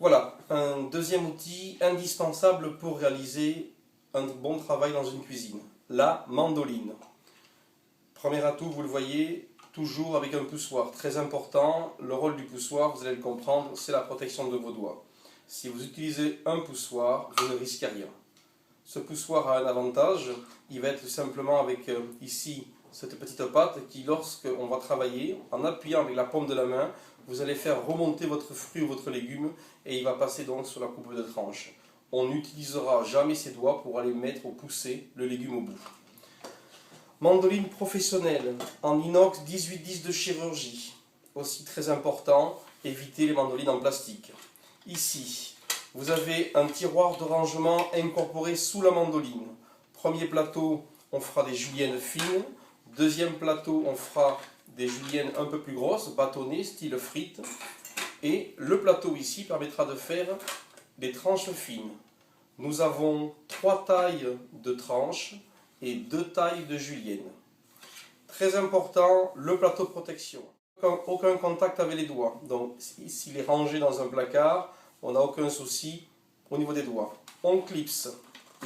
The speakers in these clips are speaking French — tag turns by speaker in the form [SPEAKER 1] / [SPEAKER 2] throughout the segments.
[SPEAKER 1] Voilà, un deuxième outil indispensable pour réaliser un bon travail dans une cuisine, la mandoline. Premier atout, vous le voyez, toujours avec un poussoir. Très important, le rôle du poussoir, vous allez le comprendre, c'est la protection de vos doigts. Si vous utilisez un poussoir, vous ne risquez rien. Ce poussoir a un avantage, il va être tout simplement avec ici cette petite patte qui, lorsqu'on va travailler, en appuyant avec la paume de la main, vous allez faire remonter votre fruit ou votre légume et il va passer donc sur la coupe de tranche. On n'utilisera jamais ses doigts pour aller mettre ou pousser le légume au bout. Mandoline professionnelle en inox 1810 de chirurgie. Aussi très important, évitez les mandolines en plastique. Ici, vous avez un tiroir de rangement incorporé sous la mandoline. Premier plateau, on fera des juliennes fines. Deuxième plateau, on fera des juliennes un peu plus grosses, bâtonnées, style frites. Et le plateau ici permettra de faire des tranches fines. Nous avons 3 tailles de tranches et 2 tailles de juliennes. Très important, le plateau de protection. Aucun contact avec les doigts. Donc s'il est rangé dans un placard, on n'a aucun souci au niveau des doigts. On clipse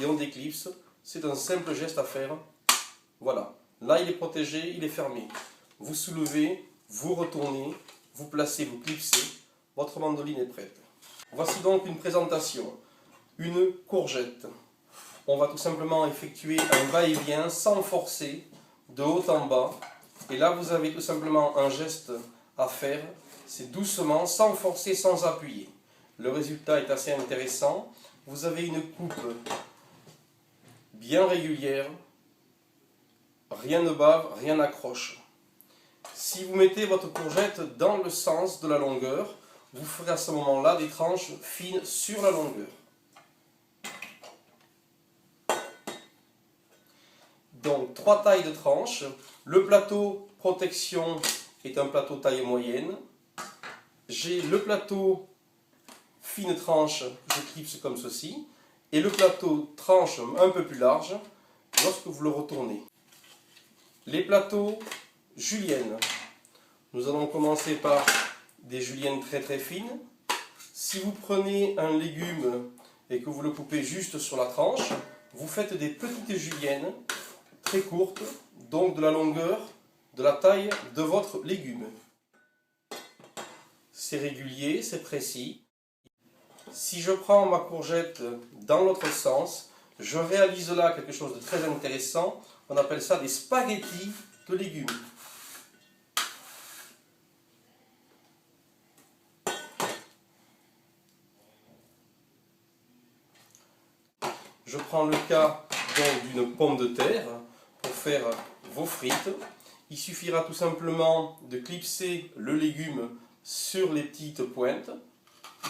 [SPEAKER 1] et on déclipse. C'est un simple geste à faire. Voilà. Là, il est protégé, il est fermé. Vous soulevez, vous retournez, vous placez, vous clipsez. Votre mandoline est prête. Voici donc une présentation. Une courgette. On va tout simplement effectuer un va-et-vient sans forcer, de haut en bas. Et là, vous avez tout simplement un geste à faire. C'est doucement, sans forcer, sans appuyer. Le résultat est assez intéressant. Vous avez une coupe bien régulière. Rien ne bave, rien n'accroche. Si vous mettez votre courgette dans le sens de la longueur, vous ferez à ce moment-là des tranches fines sur la longueur. Donc 3 tailles de tranches. Le plateau protection est un plateau taille moyenne. J'ai le plateau fine tranche, je clipse comme ceci. Et le plateau tranche un peu plus large lorsque vous le retournez. Les plateaux juliennes. Nous allons commencer par des juliennes très très fines. Si vous prenez un légume et que vous le coupez juste sur la tranche, vous faites des petites juliennes très courtes, donc de la longueur, de la taille de votre légume. C'est régulier, c'est précis. Si je prends ma courgette dans l'autre sens, je réalise là quelque chose de très intéressant. On appelle ça des spaghettis de légumes. Je prends le cas d'une pomme de terre pour faire vos frites. Il suffira tout simplement de clipser le légume sur les petites pointes,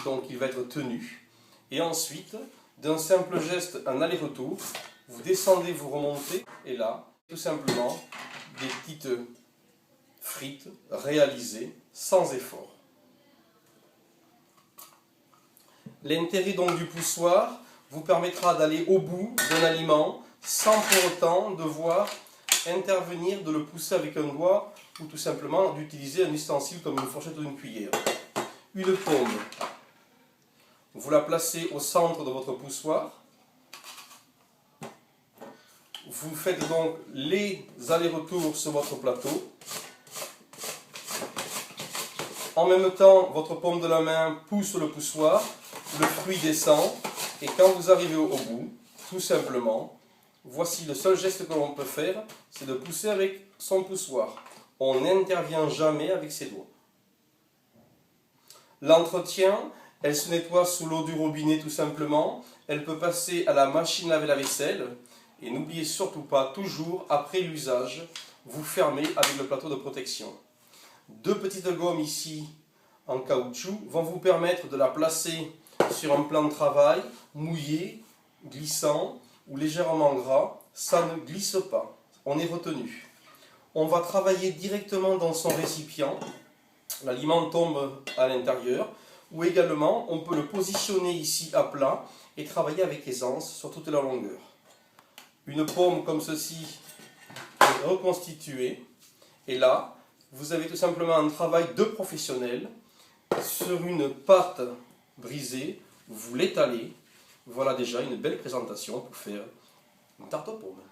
[SPEAKER 1] donc il va être tenu. Et ensuite, d'un simple geste, un aller-retour, vous descendez, vous remontez, et là, tout simplement, des petites frites réalisées sans effort. L'intérêt donc du poussoir vous permettra d'aller au bout d'un aliment sans pour autant devoir intervenir, de le pousser avec un doigt ou tout simplement d'utiliser un ustensile comme une fourchette ou une cuillère. Une pomme, vous la placez au centre de votre poussoir. Vous faites donc les allers-retours sur votre plateau. En même temps, votre paume de la main pousse le poussoir, le fruit descend, et quand vous arrivez au bout, tout simplement, voici le seul geste que l'on peut faire, c'est de pousser avec son poussoir. On n'intervient jamais avec ses doigts. L'entretien, elle se nettoie sous l'eau du robinet tout simplement. Elle peut passer à la machine à laver la vaisselle. Et n'oubliez surtout pas, toujours après l'usage, vous fermez avec le plateau de protection. 2 petites gommes ici en caoutchouc vont vous permettre de la placer sur un plan de travail mouillé, glissant ou légèrement gras. Ça ne glisse pas, on est retenu. On va travailler directement dans son récipient. L'aliment tombe à l'intérieur. Ou également, on peut le positionner ici à plat et travailler avec aisance sur toute la longueur. Une pomme comme ceci est reconstituée. Et là, vous avez tout simplement un travail de professionnel sur une pâte brisez, vous l'étalez. Voilà déjà une belle présentation pour faire une tarte aux pommes.